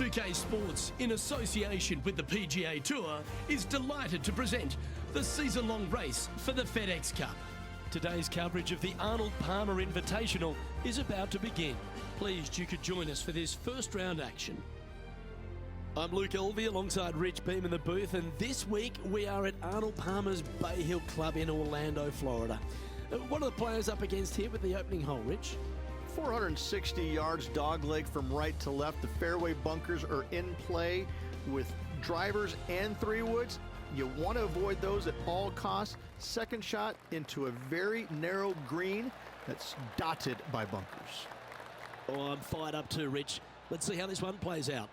2K Sports, in association with the PGA Tour, is delighted to present the season-long race for the FedEx Cup. Today's coverage of the Arnold Palmer Invitational is about to begin. Pleased you could join us for this first round action. I'm Luke Elvey alongside Rich Beam in the booth, and this week we are at Arnold Palmer's Bay Hill Club in Orlando, Florida. What are the players up against here with the opening hole, Rich? 460 yards dogleg from right to left. The fairway bunkers are in play with drivers and 3-woods. You want to avoid those at all costs. Second shot into a very narrow green that's dotted by bunkers. Oh, I'm fired up too, Rich. Let's see how this one plays out.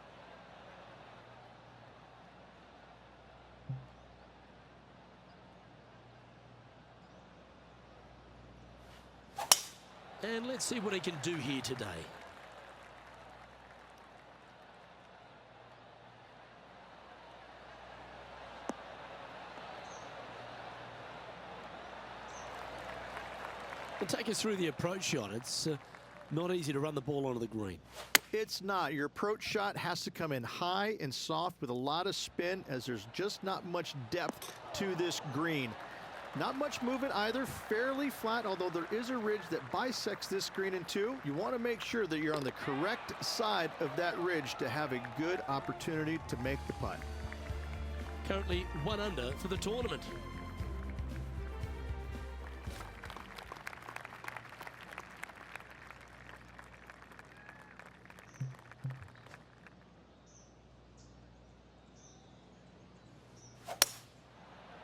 And let's see what he can do here today. And take us through the approach shot. It's not easy to run the ball onto the green. It's not. Your approach shot has to come in high and soft with a lot of spin, as there's just not much depth to this green. Not much movement either, fairly flat, although there is a ridge that bisects this green in two. You want to make sure that you're on the correct side of that ridge to have a good opportunity to make the putt. Currently 1 under for the tournament.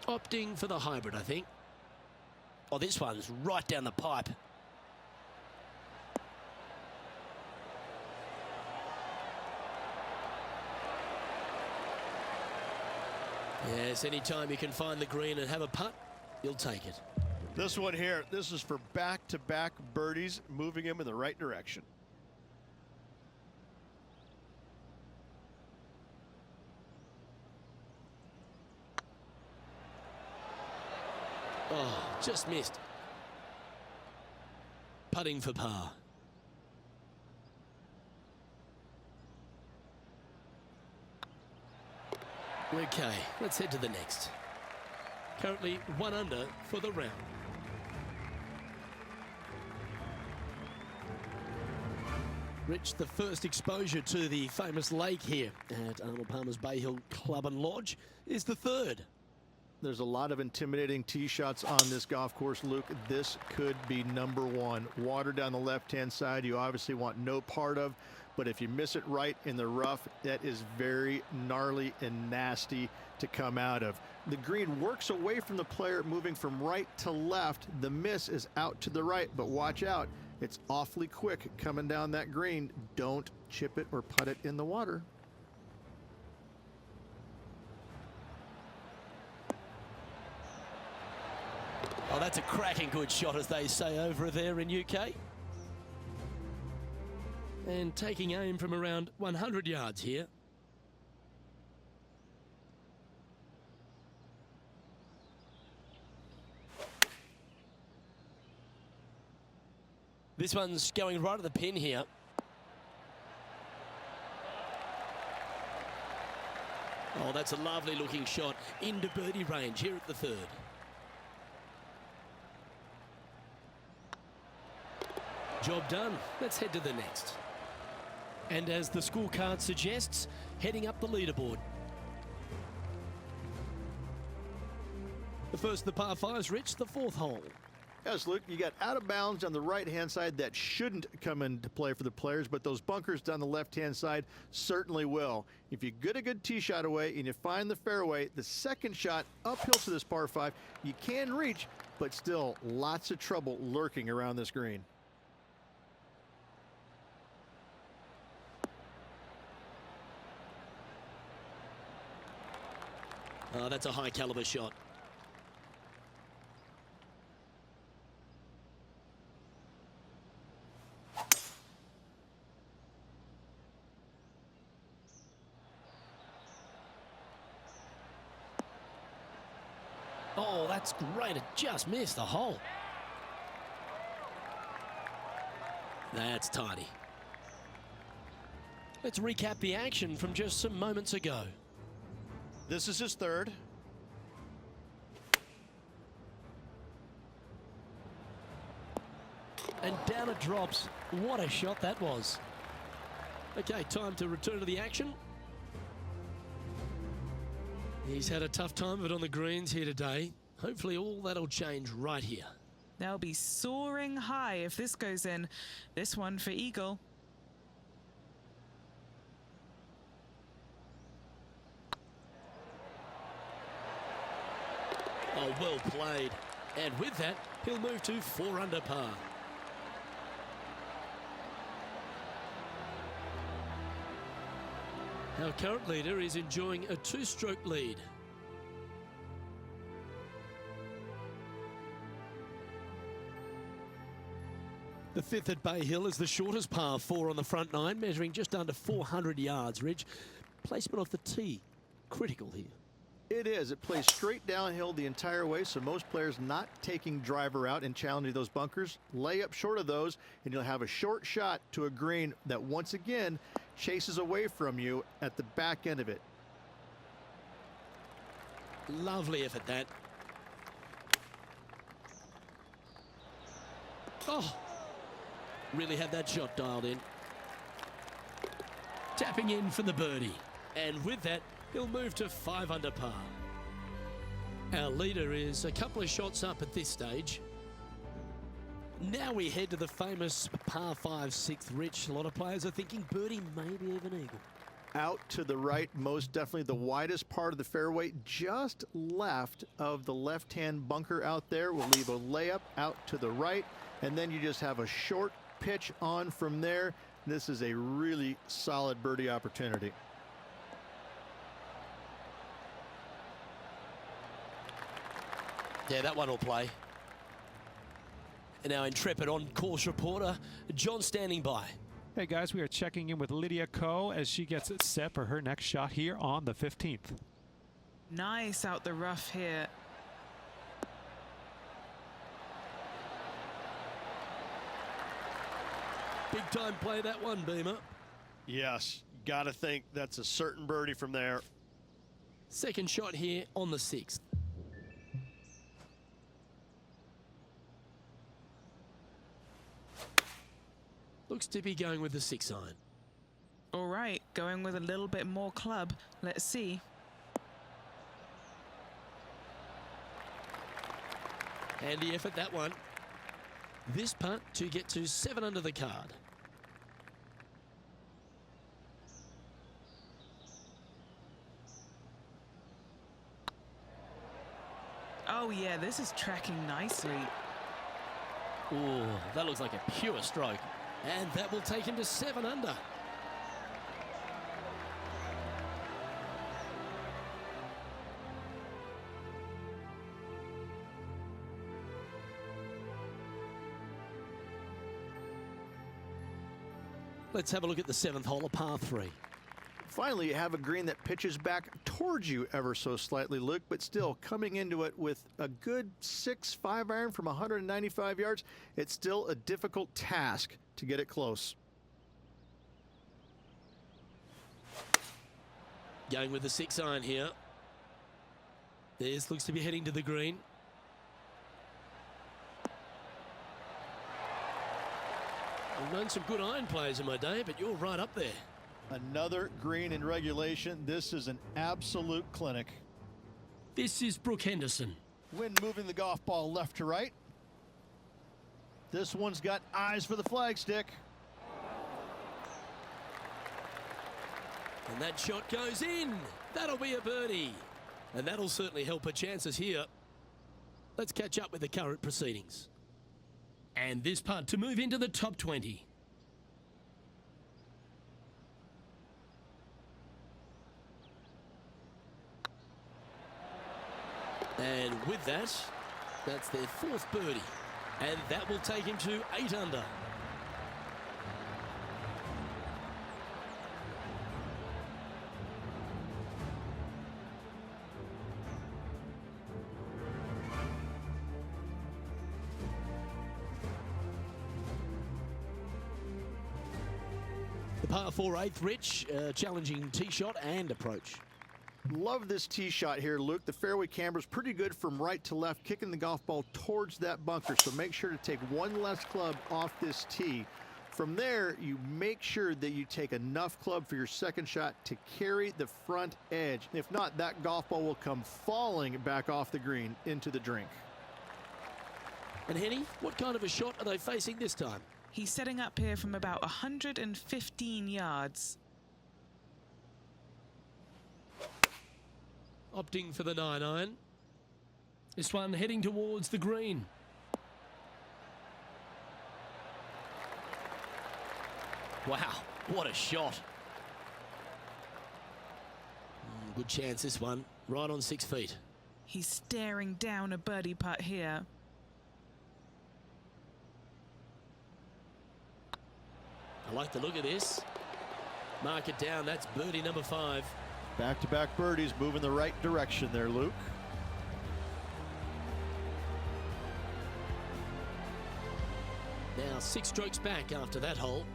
Opting for the hybrid, I think. Oh, this one's right down the pipe. Yes, anytime you can find the green and have a putt, you'll take it. This one here, this is for back-to-back birdies, moving him in the right direction. Oh, just missed. Putting for par. Okay, let's head to the next. Currently 1 under for the round. Rich, the first exposure to the famous lake here at Arnold Palmer's Bay Hill Club and Lodge is the third. There's a lot of intimidating tee shots on this golf course, Luke. This could be number one. Water down the left-hand side, you obviously want no part of, but if you miss it right in the rough, that is very gnarly and nasty to come out of. The green works away from the player, moving from right to left. The miss is out to the right, but watch out. It's awfully quick coming down that green. Don't chip it or putt it in the water. Oh, that's a cracking good shot, as they say over there in UK. And taking aim from around 100 yards here. This one's going right at the pin here. Oh, that's a lovely looking shot into birdie range here at the third. Job done. Let's head to the next. And as the scorecard suggests, heading up the leaderboard. The first of the par fives, Rich, the fourth hole. Yes, Luke, you got out of bounds on the right-hand side. That shouldn't come into play for the players, but those bunkers down the left-hand side certainly will. If you get a good tee shot away and you find the fairway, the second shot uphill to this par 5, you can reach, but still lots of trouble lurking around this green. Oh, that's a high caliber shot. Oh, that's great. It just missed the hole. That's tidy. Let's recap the action from just some moments ago. This is his third. And down it drops. What a shot that was. Okay, time to return to the action. He's had a tough time of it on the greens here today. Hopefully all that'll change right here. They'll be soaring high if this goes in. This one for eagle. Oh, well played. And with that, he'll move to 4 under par. Our current leader is enjoying a 2-stroke lead. The 5th at Bay Hill is the shortest par 4 on the front 9, measuring just under 400 yards, Ridge. Placement off the tee, critical here. It is. It plays straight downhill the entire way, so most players not taking driver out and challenging those bunkers. Lay up short of those, and you'll have a short shot to a green that once again chases away from you at the back end of it. Lovely effort, that. Oh, really had that shot dialed in. Tapping in for the birdie. And with that, he'll move to 5 under par. Our leader is a couple of shots up at this stage. Now we head to the famous par 5 6th, Rich. A lot of players are thinking birdie, maybe even eagle. Out to the right, most definitely the widest part of the fairway, just left of the left-hand bunker out there. We'll leave a layup out to the right, and then you just have a short pitch on from there. This is a really solid birdie opportunity. Yeah, that one will play. And our intrepid on-course reporter, John, standing by. Hey guys, we are checking in with Lydia Ko as she gets it set for her next shot here on the 15th. Nice out the rough here. Big time play, that one, Beamer. Yes, got to think that's a certain birdie from there. Second shot here on the 6th. Looks to be going with the 6 iron. All right, going with a little bit more club. Let's see. Handy effort, that one. This putt to get to 7 under the card. Oh yeah, this is tracking nicely. Oh, that looks like a pure stroke. And that will take him to 7 under. Let's have a look at the 7th hole, a par 3. Finally, you have a green that pitches back towards you ever so slightly, Luke, but still coming into it with a good 6-5 iron from 195 yards. It's still a difficult task to get it close. Going with the 6 iron here. This looks to be heading to the green. I've known some good iron players in my day, but you're right up there. Another green in regulation. This is an absolute clinic. This is Brooke Henderson. Wind moving the golf ball left to right. This one's got eyes for the flagstick. And that shot goes in. That'll be a birdie. And that'll certainly help her chances here. Let's catch up with the current proceedings. And this putt to move into the top 20. And with that, that's their 4th birdie. And that will take him to 8 under. The par 4 8th, Rich. Challenging tee shot and approach. Love this tee shot here, Luke. The fairway camber is pretty good from right to left, kicking the golf ball towards that bunker. So make sure to take one less club off this tee. From there, you make sure that you take enough club for your second shot to carry the front edge. If not, that golf ball will come falling back off the green into the drink. And Henny, what kind of a shot are they facing this time? He's setting up here from about 115 yards. Opting for the 9-iron. This one heading towards the green. Wow, what a shot. Good chance this one, right on 6 feet. He's staring down a birdie putt here. I like the look of this. Mark it down, that's birdie number 5. Back-to-back birdies moving the right direction there, Luke. Now 6 strokes back after that hole.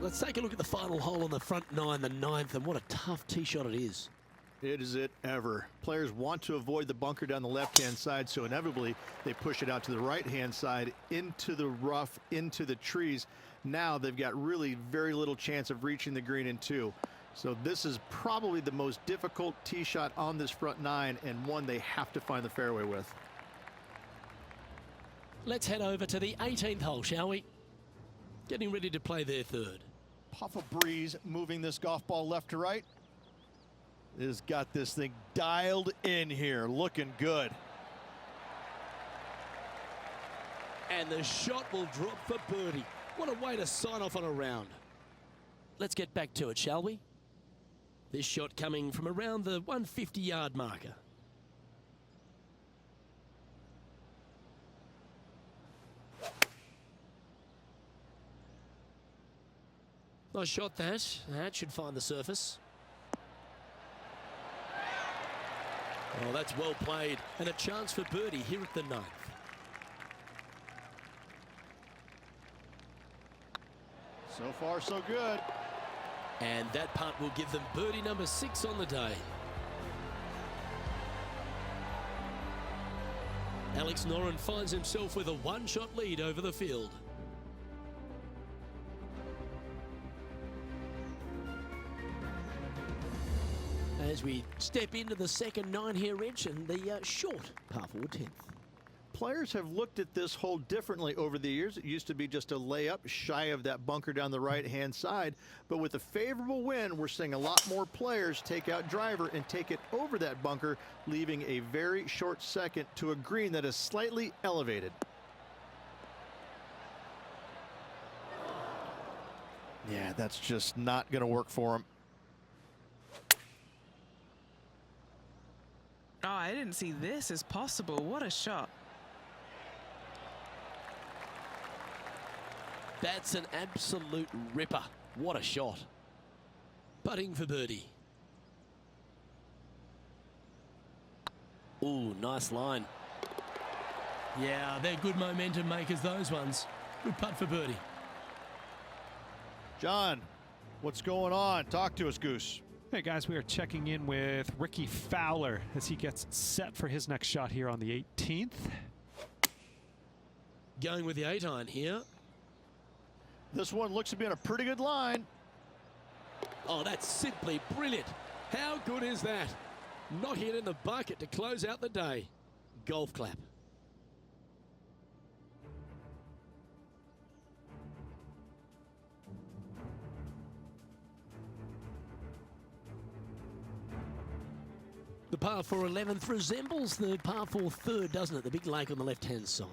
Let's take a look at the final hole on the front 9, the 9th, and what a tough tee shot it is. It is it ever. Players want to avoid the bunker down the left-hand side, so inevitably they push it out to the right-hand side, into the rough, into the trees. Now they've got really very little chance of reaching the green in 2. So this is probably the most difficult tee shot on this front 9, and one they have to find the fairway with. Let's head over to the 18th hole, shall we? Getting ready to play their 3rd. Puff of breeze moving this golf ball left to right. It has got this thing dialed in here, looking good. And the shot will drop for birdie. What a way to sign off on a round. Let's get back to it, shall we? This shot coming from around the 150-yard marker. Nice shot that. That should find the surface. Oh, that's well played. And a chance for birdie here at the 9th. So far, so good. And that putt will give them birdie number 6 on the day. Alex Noren finds himself with a 1-shot lead over the field. As we step into the second 9 here, Rich, and the short par 4 10th. Players have looked at this hole differently over the years. It used to be just a layup shy of that bunker down the right-hand side. But with a favorable wind, we're seeing a lot more players take out driver and take it over that bunker, leaving a very short second to a green that is slightly elevated. Yeah, that's just not going to work for him. Oh, I didn't see this as possible. What a shot. That's an absolute ripper. What a shot. Putting for birdie. Ooh, nice line. Yeah, they're good momentum makers, those ones. Good putt for birdie. John, what's going on? Talk to us, Goose. Hey guys, we are checking in with Ricky Fowler as he gets set for his next shot here on the 18th. Going with the 8-iron here. This one looks to be on a pretty good line. Oh, that's simply brilliant. How good is that? Knocking it in the bucket to close out the day. Golf clap. The par 4 11th resembles the par 4 3rd, doesn't it? The big lake on the left-hand side.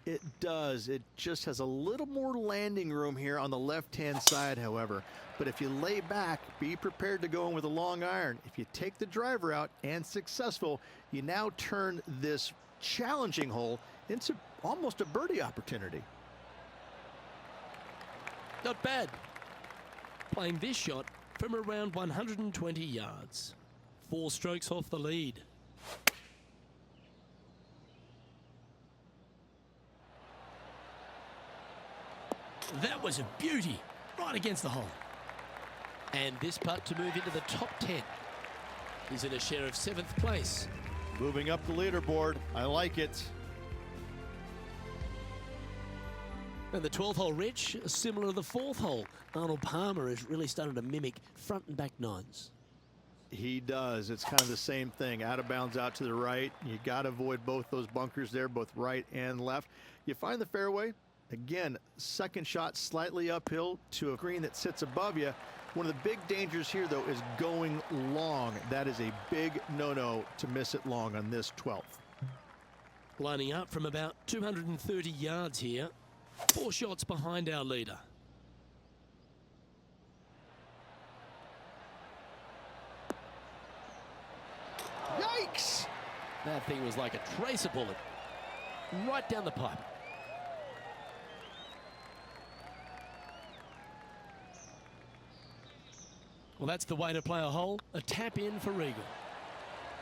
It does. It just has a little more landing room here on the left-hand side, however. But if you lay back, be prepared to go in with a long iron. If you take the driver out and successful, you now turn this challenging hole into almost a birdie opportunity. Not bad. Playing this shot from around 120 yards. 4 strokes off the lead. That was a beauty, right against the hole. And this putt to move into the top 10. He's in a share of 7th place. Moving up the leaderboard. I like it. And the 12th hole, Rich, similar to the 4th hole. Arnold Palmer has really started to mimic front and back nines. He does. It's kind of the same thing. Out of bounds out to the right. You got to avoid both those bunkers there, both right and left. You find the fairway. Again, second shot slightly uphill to a green that sits above you. One of the big dangers here, though, is going long. That is a big no-no to miss it long on this 12th. Lining up from about 230 yards here. 4 shots behind our leader. Yikes! That thing was like a tracer bullet. Right down the pipe. Well, that's the way to play a hole. A tap in for Regal.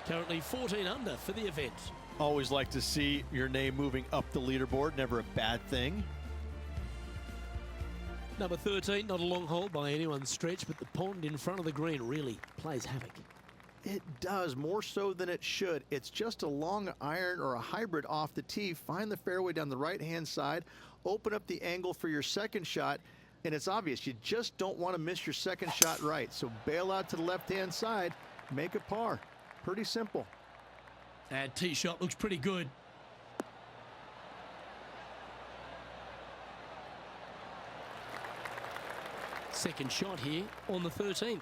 Currently 14 under for the event. Always like to see your name moving up the leaderboard. Never a bad thing. Number 13, not a long hole by anyone's stretch, but the pond in front of the green really plays havoc. It does, more so than it should. It's just a long iron or a hybrid off the tee. Find the fairway down the right-hand side. Open up the angle for your second shot. And it's obvious, you just don't want to miss your second shot right. So bail out to the left-hand side, make a par. Pretty simple. That tee shot looks pretty good. Second shot here on the 13th.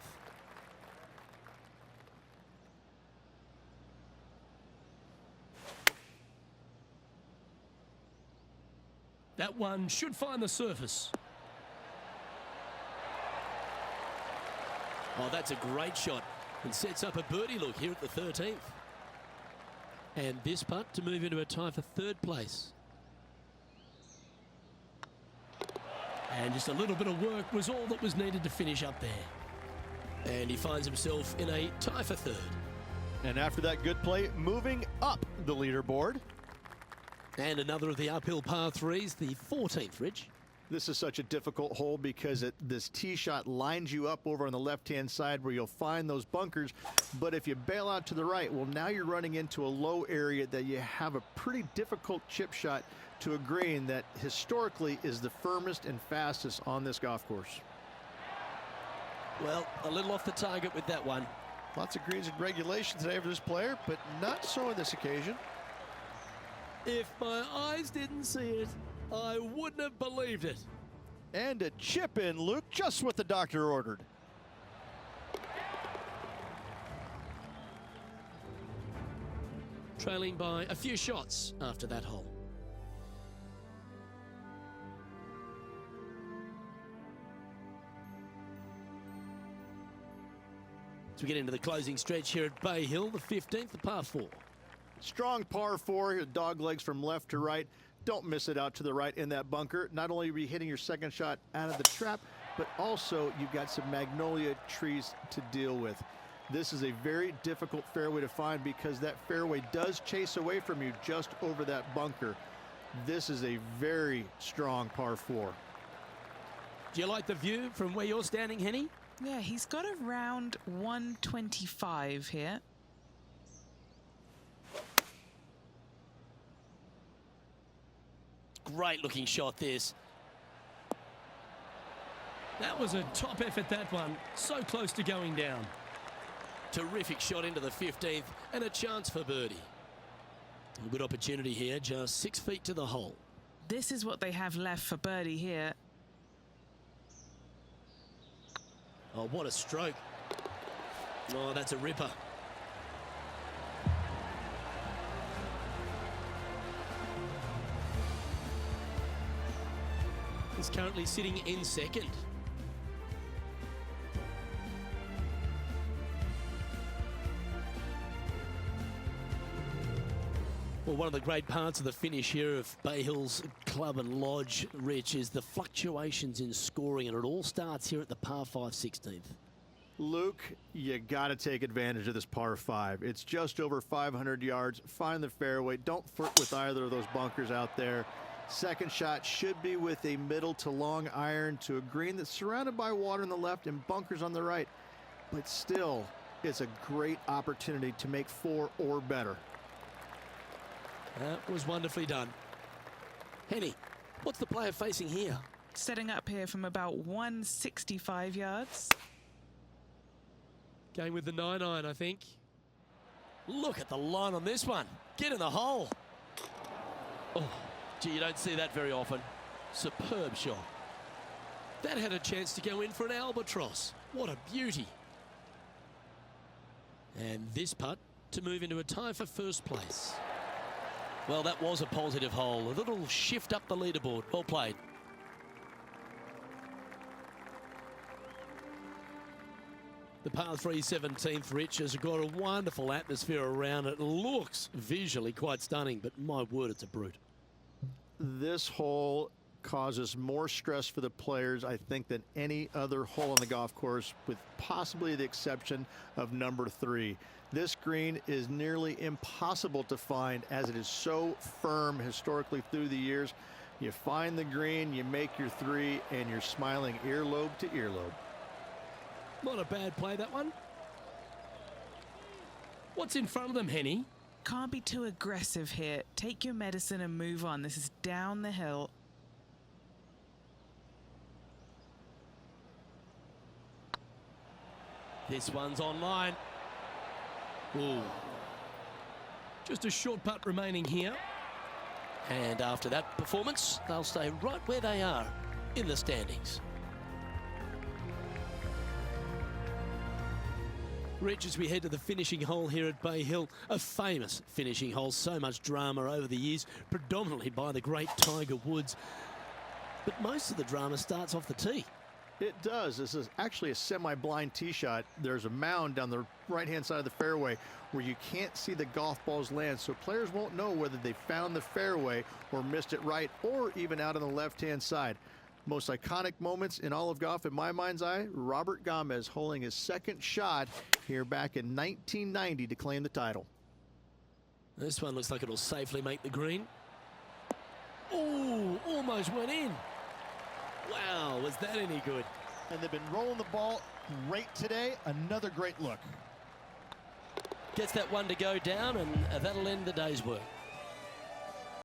That one should find the surface. Oh, that's a great shot and sets up a birdie look here at the 13th. And this putt to move into a tie for 3rd place. And just a little bit of work was all that was needed to finish up there. And he finds himself in a tie for 3rd. And after that good play, moving up the leaderboard. And another of the uphill par 3s, the 14th, Rich. This is such a difficult hole because this tee shot lines you up over on the left-hand side where you'll find those bunkers. But if you bail out to the right, well, now you're running into a low area that you have a pretty difficult chip shot to a green that historically is the firmest and fastest on this golf course. Well, a little off the target with that one. Lots of greens in regulation today for this player, but not so on this occasion. If my eyes didn't see it, I wouldn't have believed it. And a chip in, Luke, just what the doctor ordered. Trailing by a few shots after that hole. As we get into the closing stretch here at Bay Hill, the 15th, the par 4. Strong par 4, dog legs from left to right. Don't miss it out to the right in that bunker. Not only are you hitting your second shot out of the trap, but also you've got some magnolia trees to deal with. This is a very difficult fairway to find because that fairway does chase away from you just over that bunker. This is a very strong par 4. Do you like the view from where you're standing, Henny? Yeah, he's got around 125 here. Great looking shot, this. That was a top effort, that one. So close to going down. Terrific shot into the 15th and a chance for birdie. A good opportunity here, just 6 feet to the hole. This is what they have left for birdie here. Oh, what a stroke. Oh, that's a ripper. He's currently sitting in second. Well, one of the great parts of the finish here of Bay Hill's Club and Lodge, Rich, is the fluctuations in scoring, and it all starts here at the par 5 16th. Luke, you got to take advantage of this par 5. It's just over 500 yards. Find the fairway. Don't flirt with either of those bunkers out there. Second shot should be with a middle to long iron to a green that's surrounded by water on the left and bunkers on the right. But still, it's a great opportunity to make 4 or better. That was wonderfully done. Henny, what's the player facing here? Setting up here from about 165 yards. Going with the 9-iron, I think. Look at the line on this one. Get in the hole. Oh, gee, you don't see that very often. Superb shot. That had a chance to go in for an albatross. What a beauty. And this putt to move into a tie for first place. Well, that was a positive hole. A little shift up the leaderboard. Well played. The par 3 17th, Rich, has got a wonderful atmosphere around it. Looks visually quite stunning, but my word, it's a brute. This hole causes more stress for the players, I think, than any other hole on the golf course, with possibly the exception of number 3. This green is nearly impossible to find as it is so firm historically through the years. You find the green, you make your 3, and you're smiling earlobe to earlobe. Not a bad play, that one. What's in front of them, Henny? Can't be too aggressive here. Take your medicine and move on. This is down the hill. This one's online. Ooh. Just a short putt remaining here. And after that performance, they'll stay right where they are in the standings. Rich, as we head to the finishing hole here at Bay Hill, a famous finishing hole, so much drama over the years, predominantly by the great Tiger Woods. But most of the drama starts off the tee. It does. This is actually a semi-blind tee shot. There's a mound down the right-hand side of the fairway where you can't see the golf balls land, so players won't know whether they found the fairway or missed it right or even out on the left-hand side. Most iconic moments in all of golf, in my mind's eye, Robert Gomez holding his second shot here back in 1990 to claim the title. This one looks like it'll safely make the green. Oh, almost went in. Wow, was that any good? And they've been rolling the ball great today. Another great look. Gets that one to go down, and that'll end the day's work.